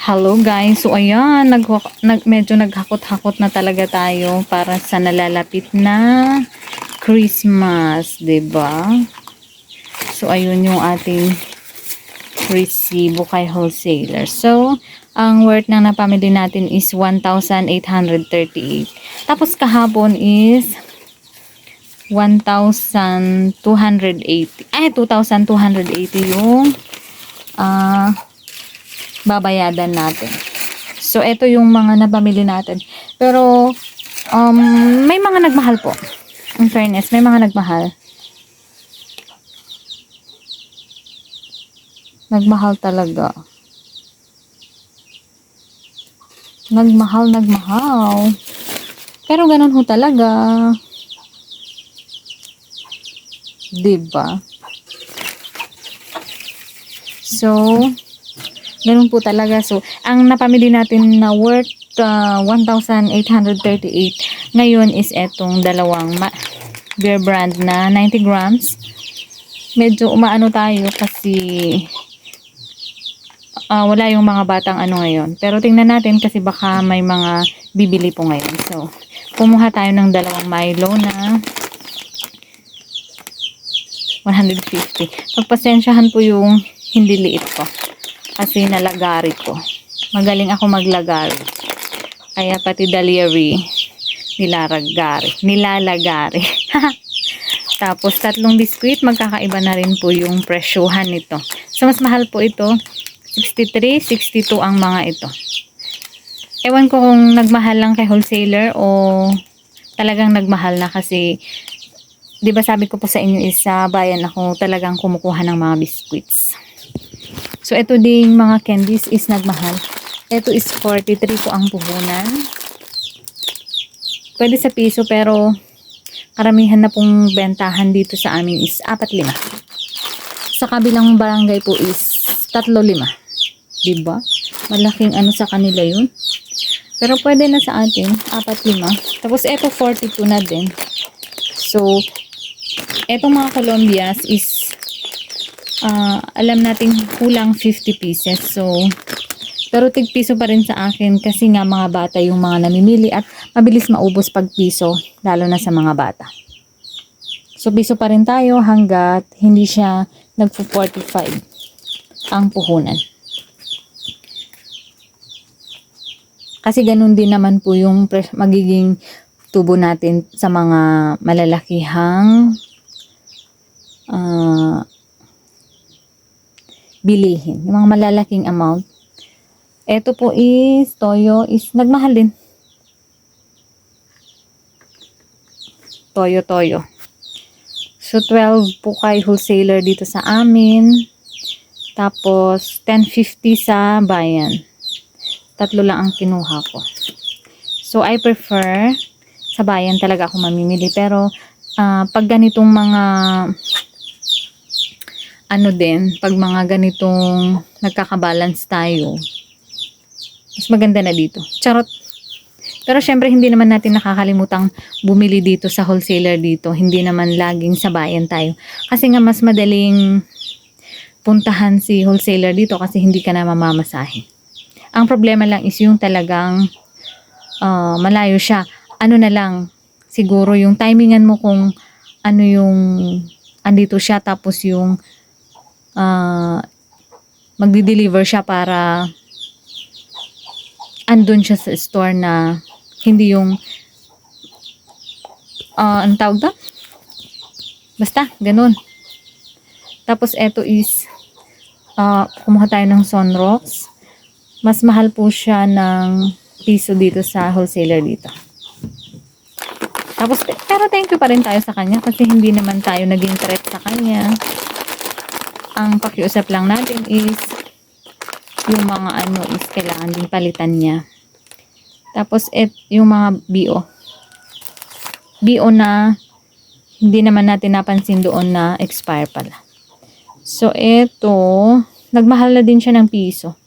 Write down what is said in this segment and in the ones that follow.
Hello guys, so ayan, medyo naghakot-hakot na talaga tayo para sa nalalapit na Christmas, 'di ba? So ayun yung ating resibo kay wholesaler. So, ang worth ng napamili natin is 1,838. Tapos kahapon is 1,280. 2,280 yung babayadan natin. So, ito yung mga napamili natin. Pero, may mga nagmahal po. In fairness, may mga nagmahal. Nagmahal talaga. Nagmahal. Pero ganun ho talaga. Diba? So, ganun po talaga. So, ang napamili natin na worth 1,838 ngayon is etong dalawang beer brand na 90 grams. Medyo umaano tayo kasi wala yung mga batang ano ngayon. Pero tingnan natin kasi baka may mga bibili po ngayon. So, kumuha tayo ng dalawang Milo na 150. Pagpasensyahan po yung hindi liit ko. Kasi nalagari ko. Magaling ako maglagari. Kaya pati daliri nilalagari. Tapos tatlong biskuit, magkakaiba na rin po yung presyuhan nito. So mas mahal po ito. 63, 62 ang mga ito. Ewan ko kung nagmahal lang kay wholesaler o talagang nagmahal na kasi 'di ba sabi ko po sa inyo is sa bayan ako talagang kumukuha ng mga biscuits. So ito ding mga candies is nagmahal. Ito is 43 po ang puhunan. Pwede sa piso pero karamihan na pong bentahan dito sa amin is 4-5. Sa kabilang barangay po is 3-5. Diba? Malaking ano sa kanila yun. Pero pwede na sa atin 4-5. Tapos eto 42 na din. So etong mga Colombias is alam natin kulang 50 pieces. So pero tig piso pa rin sa akin kasi nga mga bata yung mga namimili at mabilis maubos pag piso lalo na sa mga bata. So piso pa rin tayo hanggat hindi siya nagpo-45 ang puhunan. Kasi ganun din naman po yung magiging tubo natin sa mga malalakihang bilihin. Yung mga malalaking amount. Ito po is, toyo is nagmahal din. Toyo. So 12 po kay wholesaler dito sa amin. Tapos 10.50 sa bayan. 3 lang ang kinuha ko. So I prefer sa bayan talaga ako mamimili. Pero pag ganitong mga pag mga ganitong nagkakabalance tayo, mas maganda na dito. Charot. Pero syempre hindi naman natin nakakalimutang bumili dito sa wholesaler dito. Hindi naman laging sa bayan tayo. Kasi nga mas madaling puntahan si wholesaler dito kasi hindi ka na mamamasahe. Ang problema lang is yung talagang malayo siya. Ano na lang, siguro yung timingan mo kung ano yung andito siya tapos yung magdi-deliver siya para andun siya sa store na hindi yung ang tawag ba? Basta, ganun. Tapos eto is kumuha tayo ng Sunrocks. Mas mahal po siya ng piso dito sa wholesaler dito. Tapos, pero thank you pa rin tayo sa kanya kasi hindi naman tayo naging threat sa kanya. Ang pakiusap lang natin is yung mga is kailangan din palitan niya. Tapos, yung mga BO. BO na hindi naman natin napansin doon na expire pala. So, ito, nagmahal na din siya ng piso.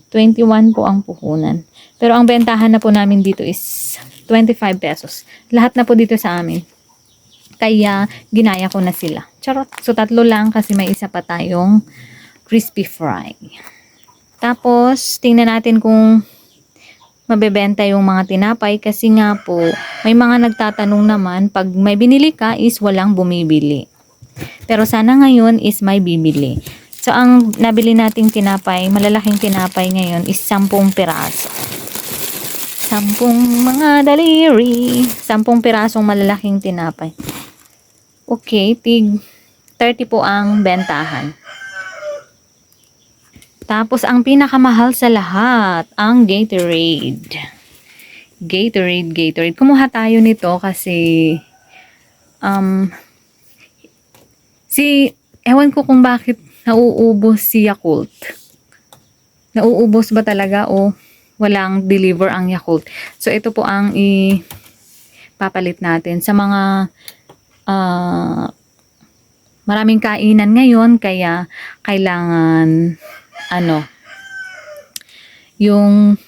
21 po ang puhunan. Pero ang bentahan na po namin dito is 25 pesos. Lahat na po dito sa amin. Kaya ginaya ko na sila. Charot. So 3 lang kasi may isa pa tayong crispy fry. Tapos, tingnan natin kung mabebenta yung mga tinapay kasi nga po, may mga nagtatanong naman, pag may binili ka is walang bumibili. Pero sana ngayon is may bibili. So, ang nabili nating tinapay, malalaking tinapay ngayon is 10 piraso. 10 mga daliri. 10 pirasong malalaking tinapay. Okay, tig 30 po ang bentahan. Tapos, ang pinakamahal sa lahat, ang Gatorade. Gatorade. Kumuha tayo nito kasi, ewan ko kung bakit nauubos si Yakult. Nauubos ba talaga o walang deliver ang Yakult? So, ito po ang ipapalit natin sa mga maraming kainan ngayon, kaya kailangan yung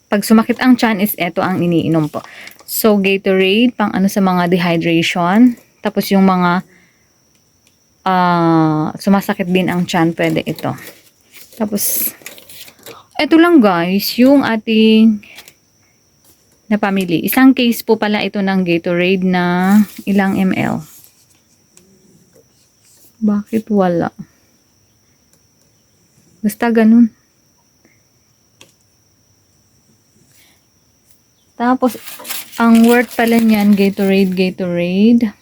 pag sumakit ang tiyan is eto ang iniinom po. So, Gatorade, pang sa mga dehydration. Tapos yung mga sumasakit din ang tiyan, pwede ito. Tapos, eto lang guys, yung ating napamili. Isang case po pala ito ng Gatorade na ilang ml. Bakit wala? Basta ganun. Tapos, ang worth pala niyan, Gatorade,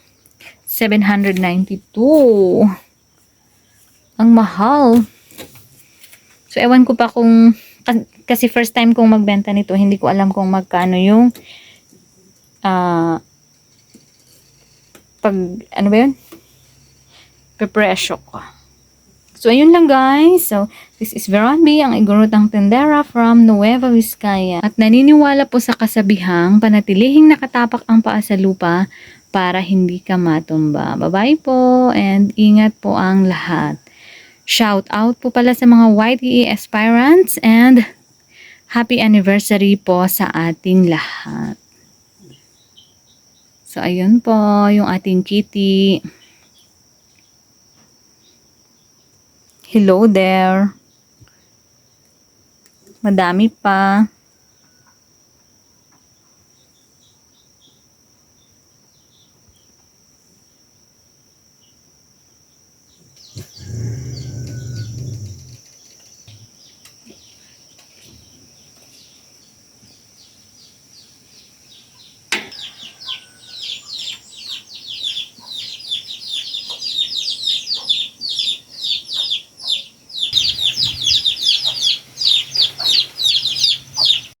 792. Ang mahal. So, ewan ko pa kung, kasi first time kong magbenta nito, hindi ko alam kung magkano yung, ano ba yun? Pepresyo ko. So, ayun lang guys. So, this is Veronby, ang igurutang tendera from Nueva Vizcaya. At naniniwala po sa kasabihang, panatilihing nakatapak ang paa sa lupa para hindi ka matumba. Bye-bye po and ingat po ang lahat. Shout out po pala sa mga YTE aspirants and happy anniversary po sa ating lahat. So, ayun po yung ating kitty. Hello there. Madami pa.